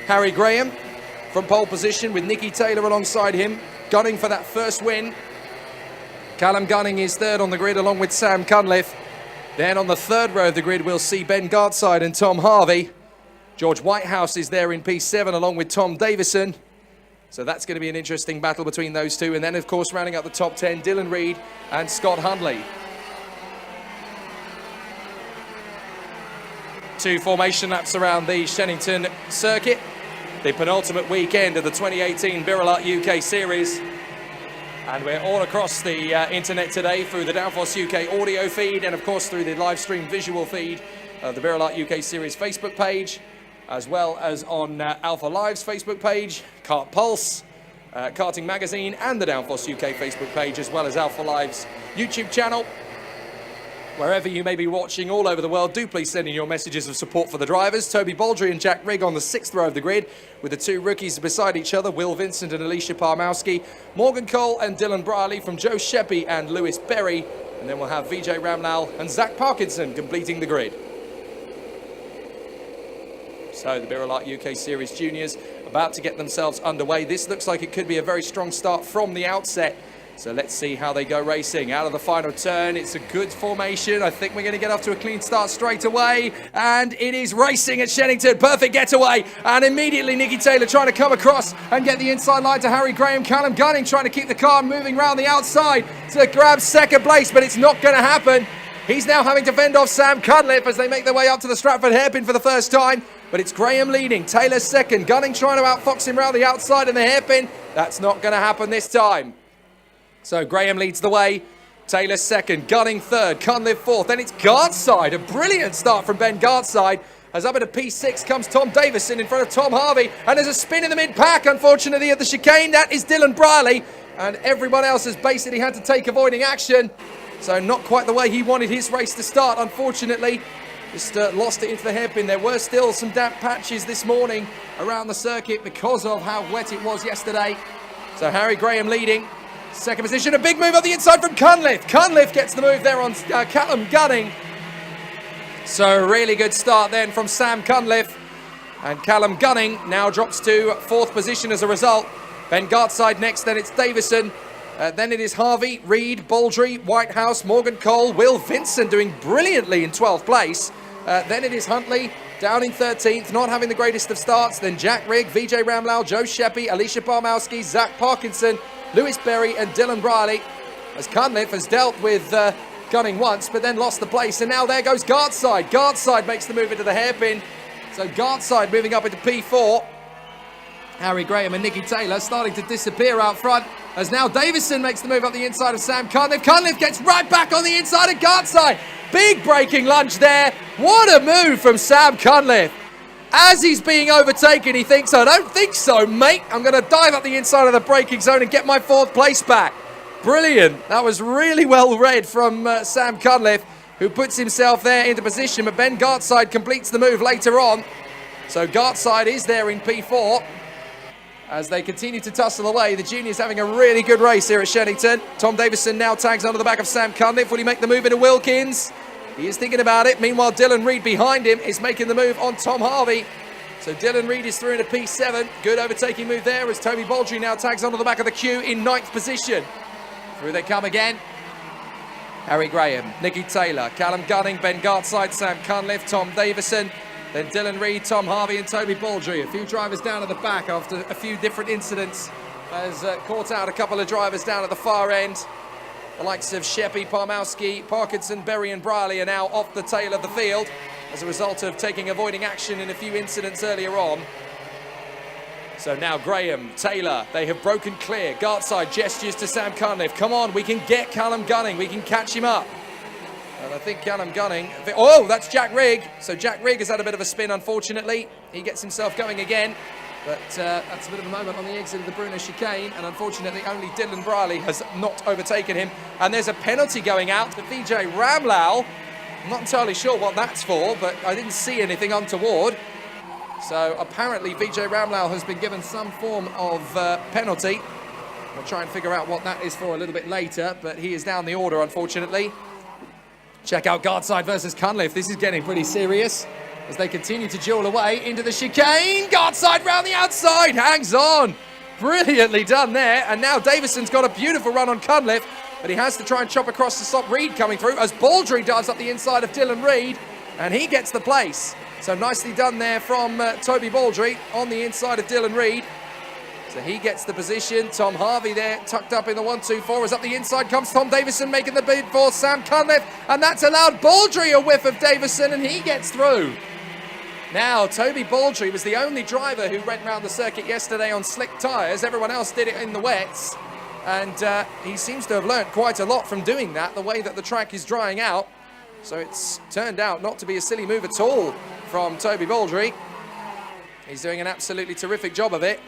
Harry Graham from pole position with Nicky Taylor alongside him, gunning for that first win. Callum Gunning is third on the grid along with Sam Cunliffe. Then on the third row of the grid, we'll see Ben Gartside and Tom Harvey. George Whitehouse is there in P7 along with Tom Davison. So that's going to be an interesting battle between those two. And then, of course, rounding out the top 10, Dylan Reid and Scott Hundley. 2 formation laps around the Shenington circuit. The penultimate weekend of the 2018 Birrell UK Series. And we're all across the internet today through the Downforce UK audio feed and, of course, through the live stream visual feed of the Birrell UK Series Facebook page, as well as on Alpha Live's Facebook page, Kart Pulse, Karting Magazine, and the Downforce UK Facebook page, as well as Alpha Live's YouTube channel. Wherever you may be watching all over the world, do please send in your messages of support for the drivers. Toby Baldry and Jack Rigg on the 6th row of the grid, with the 2 rookies beside each other, Will Vincent and Alicia Parmowski, Morgan Cole and Dylan Briley from Joe Sheppy and Lewis Berry, and then we'll have Vijay Ramlal and Zach Parkinson completing the grid. So the Birrell UK Series Juniors about to get themselves underway. This looks like it could be a very strong start from the outset. So let's see how they go racing. Out of the final turn, it's a good formation. I think we're going to get off to a clean start straight away. And it is racing at Shenington. Perfect getaway. And immediately Nicky Taylor trying to come across and get the inside line to Harry Graham. Callum Gunning trying to keep the car moving around the outside to grab second place, but it's not going to happen. He's now having to fend off Sam Cunliffe as they make their way up to the Stratford hairpin for the first time. But it's Graham leading, Taylor second, Gunning trying to outfox him around the outside in the hairpin. That's not going to happen this time. So Graham leads the way, Taylor second, Gunning third, Cunliffe fourth. Then it's Gartside, a brilliant start from Ben Gartside. As up into P6 comes Tom Davison in front of Tom Harvey. And there's a spin in the mid-pack, unfortunately, at the chicane. That is Dylan Briley. And everyone else has basically had to take avoiding action. So not quite the way he wanted his race to start, unfortunately. Just lost it into the hairpin. There were still some damp patches this morning around the circuit because of how wet it was yesterday. So Harry Graham leading. Second position, a big move on the inside from Cunliffe. Cunliffe gets the move there on Callum Gunning. So a really good start then from Sam Cunliffe. And Callum Gunning now drops to 4th position as a result. Ben Gartside next, then it's Davison. Then it is Harvey, Reid, Baldry, Whitehouse, Morgan Cole, Will Vincent doing brilliantly in 12th place. Then it is Huntley down in 13th, not having the greatest of starts. Then Jack Rigg, Vijay Ramlal, Joe Sheppy, Alicia Parmowski, Zach Parkinson, Lewis Berry and Dylan Briley, as Cunliffe has dealt with Gunning once but then lost the place, and now there goes Gartside. Gartside makes the move into the hairpin, so Gartside moving up into P4. Harry Graham and Nicky Taylor starting to disappear out front, as now Davison makes the move up the inside of Sam Cunliffe. Cunliffe gets right back on the inside of Gartside. Big braking lunge there. What a move from Sam Cunliffe. As he's being overtaken, he thinks, I don't think so, mate. I'm going to dive up the inside of the braking zone and get my 4th place back. Brilliant. That was really well read from Sam Cunliffe, who puts himself there into position. But Ben Gartside completes the move later on. So Gartside is there in P4. As they continue to tussle away, the juniors having a really good race here at Shenington. Tom Davison now tags onto the back of Sam Cunliffe. Will he make the move into Wilkins? He is thinking about it. Meanwhile, Dylan Reid behind him is making the move on Tom Harvey. So Dylan Reid is through into P7. Good overtaking move there as Toby Baldry now tags onto the back of the queue in 9th position. Through they come again. Harry Graham, Nicky Taylor, Callum Gunning, Ben Gartside, Sam Cunliffe, Tom Davison. Then Dylan Reid, Tom Harvey and Toby Baldry. A few drivers down at the back after a few different incidents. Has caught out a couple of drivers down at the far end. The likes of Sheppy, Parmowski, Parkinson, Berry and Briley are now off the tail of the field as a result of taking avoiding action in a few incidents earlier on. So now Graham, Taylor, they have broken clear. Gartside gestures to Sam Cunliffe. Come on, we can get Callum Gunning. We can catch him up. And I think Callum Gunning... Oh, that's Jack Rigg. So Jack Rigg has had a bit of a spin, unfortunately. He gets himself going again. But that's a bit of a moment on the exit of the Bruno chicane. And unfortunately, only Dylan Briley has not overtaken him. And there's a penalty going out to Vijay Ramlal. I'm not entirely sure what that's for, but I didn't see anything untoward. So apparently Vijay Ramlal has been given some form of penalty. We'll try and figure out what that is for a little bit later, but he is down the order, unfortunately. Check out Gartside versus Cunliffe. This is getting pretty serious. as they continue to duel away into the chicane. Guardside round the outside, hangs on. Brilliantly done there, and now Davison's got a beautiful run on Cunliffe, but he has to try and chop across to stop Reed coming through as Baldry dives up the inside of Dylan Reed, and he gets the place. So nicely done there from Toby Baldry on the inside of Dylan Reed. So he gets the position. Tom Harvey there tucked up in the 1-2-4 as up the inside comes Tom Davison making the bid for Sam Cunliffe, and that's allowed Baldry a whiff of Davison, and he gets through. Now, Toby Baldry was the only driver who went round the circuit yesterday on slick tyres. Everyone else did it in the wets. And he seems to have learnt quite a lot from doing that, the way that the track is drying out. So it's turned out not to be a silly move at all from Toby Baldry. He's doing an absolutely terrific job of it.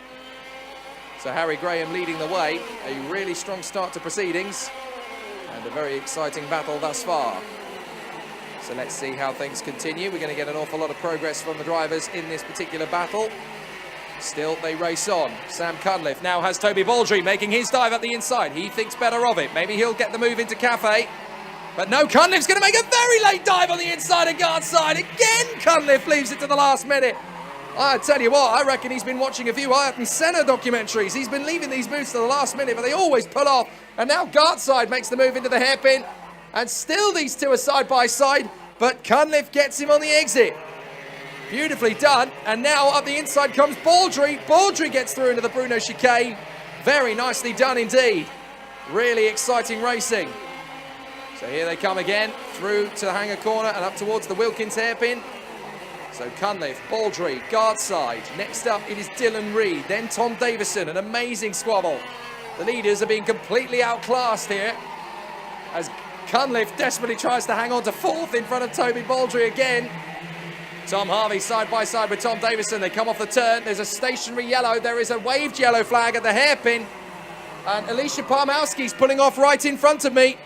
So Harry Graham leading the way. A really strong start to proceedings. And a very exciting battle thus far. So let's see how things continue. We're going to get an awful lot of progress from the drivers in this particular battle. Still, they race on. Sam Cunliffe now has Toby Baldry making his dive at the inside. He thinks better of it. Maybe he'll get the move into Cafe. But no, Cunliffe's going to make a very late dive on the inside of guard side. Again, Cunliffe leaves it to the last minute. I tell you what, I reckon he's been watching a few Ayrton Senna documentaries. He's been leaving these moves to the last minute, but they always pull off. And now Gartside makes the move into the hairpin. And still these two are side by side, but Cunliffe gets him on the exit. Beautifully done. And now up the inside comes Baldry. Baldry gets through into the Bruno chicane. Very nicely done indeed. Really exciting racing. So here they come again, through to the hanger corner and up towards the Wilkins hairpin. So Cunliffe, Baldry, Gartside. Next up it is Dylan Reed, then Tom Davison. An amazing squabble. The leaders are being completely outclassed here as Cunliffe desperately tries to hang on to fourth in front of Toby Baldry again. Tom Harvey side by side with Tom Davison. They come off the turn. There's a stationary yellow. There is a waved yellow flag at the hairpin. And Alicia Parmowski's pulling off right in front of me.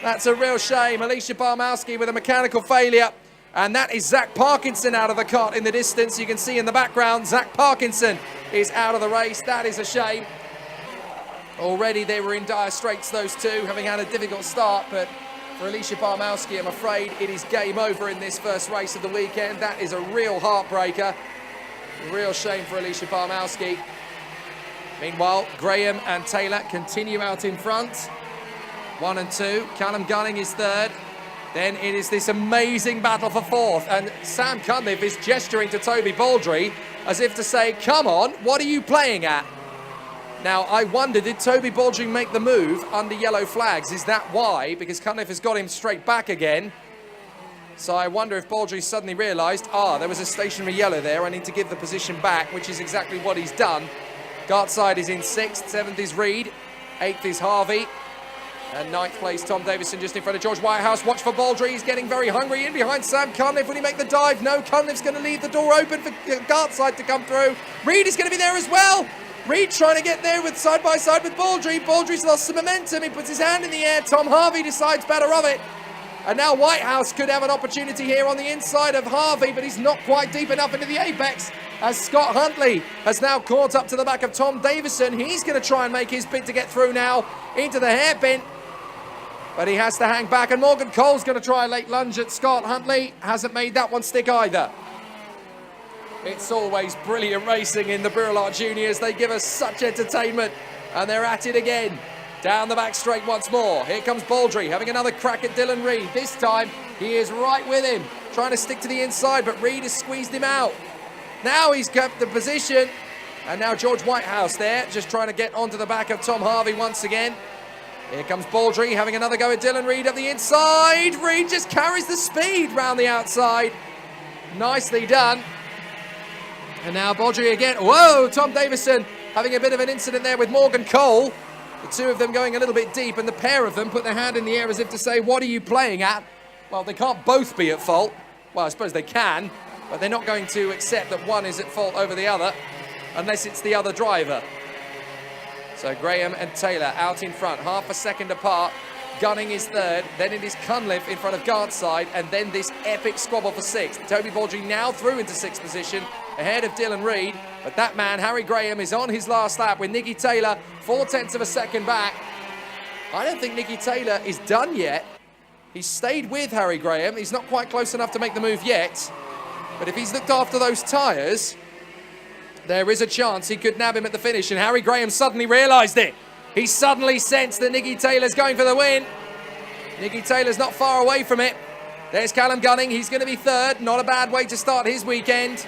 That's a real shame. Alicia Parmowski with a mechanical failure. And that is Zach Parkinson out of the cart in the distance. You can see in the background, Zach Parkinson is out of the race. That is a shame. Already they were in dire straits, those two, having had a difficult start, but for Alicia Parmowski, I'm afraid it is game over in this first race of the weekend. That is a real heartbreaker. A real shame for Alicia Parmowski. Meanwhile, Graham and Taylor continue out in front. 1 and 2. Callum Gunning is third. Then it is this amazing battle for fourth, and Sam Cunliffe is gesturing to Toby Baldry as if to say, come on, what are you playing at? Now, I wonder, did Toby Baldry make the move under yellow flags? Is that why? Because Cunliffe has got him straight back again. So I wonder if Baldry suddenly realised, there was a stationary yellow there. I need to give the position back, which is exactly what he's done. Gartside is in 6th, 7th is Reed, 8th is Harvey. And 9th place, Tom Davison just in front of George Whitehouse. Watch for Baldry, he's getting very hungry in behind Sam Cunliffe. Will he make the dive? No, Cunliffe's going to leave the door open for Gartside to come through. Reed is going to be there as well. Reed trying to get there with side by side with Baldry. Baldry's lost some momentum. He puts his hand in the air. Tom Harvey decides better of it. And now Whitehouse could have an opportunity here on the inside of Harvey, but he's not quite deep enough into the apex as Scott Huntley has now caught up to the back of Tom Davison. He's going to try and make his bid to get through now into the hairpin. But he has to hang back, and Morgan Cole's going to try a late lunge at Scott Huntley. Hasn't made that one stick either. It's always brilliant racing in the Buralart Juniors. They give us such entertainment, and they're at it again. Down the back straight once more. Here comes Baldry having another crack at Dylan Reed. This time he is right with him, trying to stick to the inside, but Reed has squeezed him out. Now he's kept the position, and now George Whitehouse there, just trying to get onto the back of Tom Harvey once again. Here comes Baldry having another go at Dylan Reed up the inside. Reed just carries the speed round the outside. Nicely done. And now Baldry again. Whoa, Tom Davison having a bit of an incident there with Morgan Cole. The two of them going a little bit deep, and the pair of them put their hand in the air as if to say, what are you playing at? Well, they can't both be at fault. Well, I suppose they can, but they're not going to accept that one is at fault over the other unless it's the other driver. So Graham and Taylor out in front, half a second apart. Gunning is third, then it is Cunliffe in front of Gartside, and then this epic squabble for 6th. Toby Baldry now through into 6th position, ahead of Dylan Reed, but that man, Harry Graham, is on his last lap with Nicky Taylor 0.4 of a second back. I don't think Nicky Taylor is done yet. He's stayed with Harry Graham. He's not quite close enough to make the move yet. But if he's looked after those tyres, there is a chance he could nab him at the finish. And Harry Graham suddenly realised it. He suddenly sensed that Nicky Taylor's going for the win. Nicky Taylor's not far away from it. There's Callum Gunning. He's going to be third. Not a bad way to start his weekend.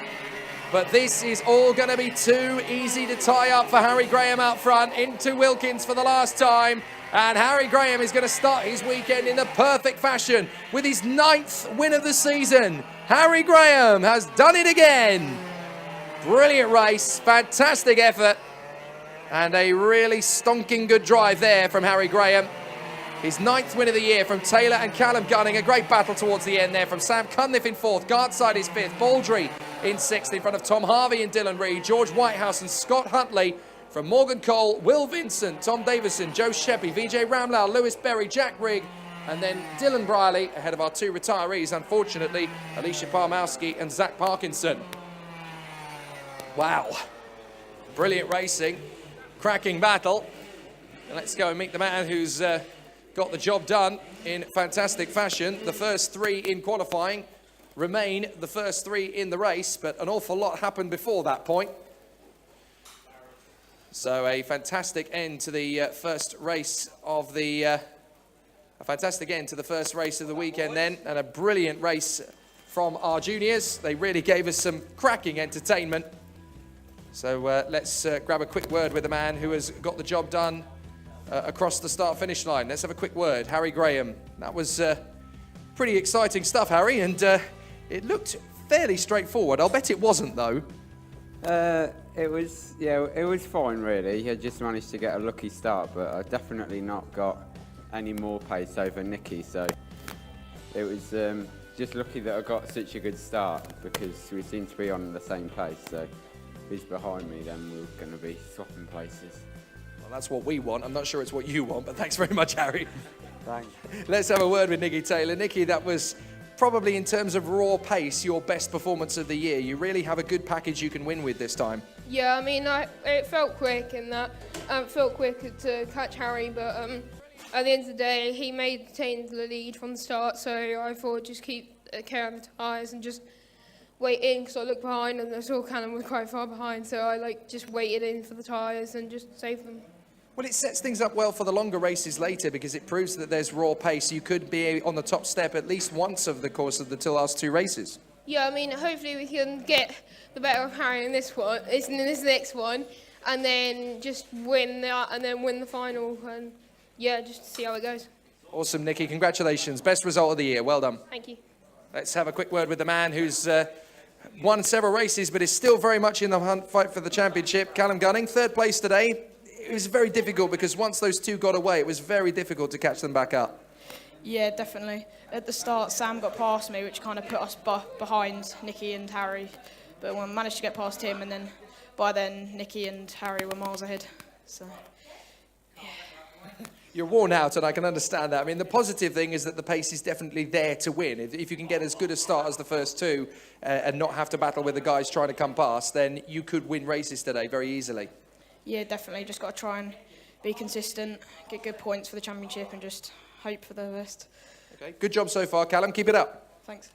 But this is all going to be too easy to tie up for Harry Graham out front. Into Wilkins for the last time. And Harry Graham is going to start his weekend in the perfect fashion with his 9th win of the season. Harry Graham has done it again. Brilliant race, fantastic effort, and a really stonking good drive there from Harry Graham. His 9th win of the year from Taylor and Callum Gunning. A great battle towards the end there from Sam Cunliffe in 4th, Gardside is 5th, Baldry in 6th in front of Tom Harvey and Dylan Reed, George Whitehouse and Scott Huntley. From Morgan Cole, Will Vincent, Tom Davison, Joe Sheppy, Vijay Ramlal, Lewis Berry, Jack Rigg, and then Dylan Briley ahead of our 2 retirees, unfortunately, Alicia Parmowski and Zach Parkinson. Wow, brilliant racing, cracking battle. And let's go and meet the man who's got the job done in fantastic fashion. The first 3 in qualifying remain the first 3 in the race, but an awful lot happened before that point. So a fantastic end to the first race of the weekend then, and a brilliant race from our juniors. They really gave us some cracking entertainment. So let's grab a quick word with the man who has got the job done across the start-finish line. Let's have a quick word. Harry Graham. That was pretty exciting stuff, Harry, and it looked fairly straightforward. I'll bet it wasn't, though. It was fine, really. I just managed to get a lucky start, but I definitely not got any more pace over Nicky, so it was just lucky that I got such a good start, because we seem to be on the same pace, so if he's behind me, then we're going to be swapping places. Well, that's what we want. I'm not sure it's what you want, but thanks very much, Harry. Thanks. Let's have a word with Nicky Taylor. Nicky, that was probably, in terms of raw pace, your best performance of the year. You really have a good package you can win with this time. Yeah, I mean, it felt quick in that. It felt quick to catch Harry, but at the end of the day, he maintained the lead from the start, so I thought just keep care of the tyres and just wait in, because I looked behind and I saw Callum was quite far behind, so I just waited in for the tyres and just saved them. Well, it sets things up well for the longer races later, because it proves that there's raw pace. You could be on the top step at least once over the course of the last 2 races. Yeah, I mean, hopefully we can get the better of Harry in this next one, and then just win that, and then win the final, and yeah, just see how it goes. Awesome, Nicky. Congratulations. Best result of the year. Well done. Thank you. Let's have a quick word with the man who's won several races, but is still very much in the fight for the championship. Callum Gunning, 3rd place today. It was very difficult, because once those 2 got away, it was very difficult to catch them back up. Yeah, definitely. At the start, Sam got past me, which kind of put us behind Nicky and Harry. But we managed to get past him, and then by then, Nicky and Harry were miles ahead. So, yeah. You're worn out, and I can understand that. I mean, the positive thing is that the pace is definitely there to win. If you can get as good a start as the first 2 and not have to battle with the guys trying to come past, then you could win races today very easily. Yeah, definitely. Just got to try and be consistent, get good points for the championship, and just hope for the best. Okay, good job so far, Callum. Keep it up. Thanks.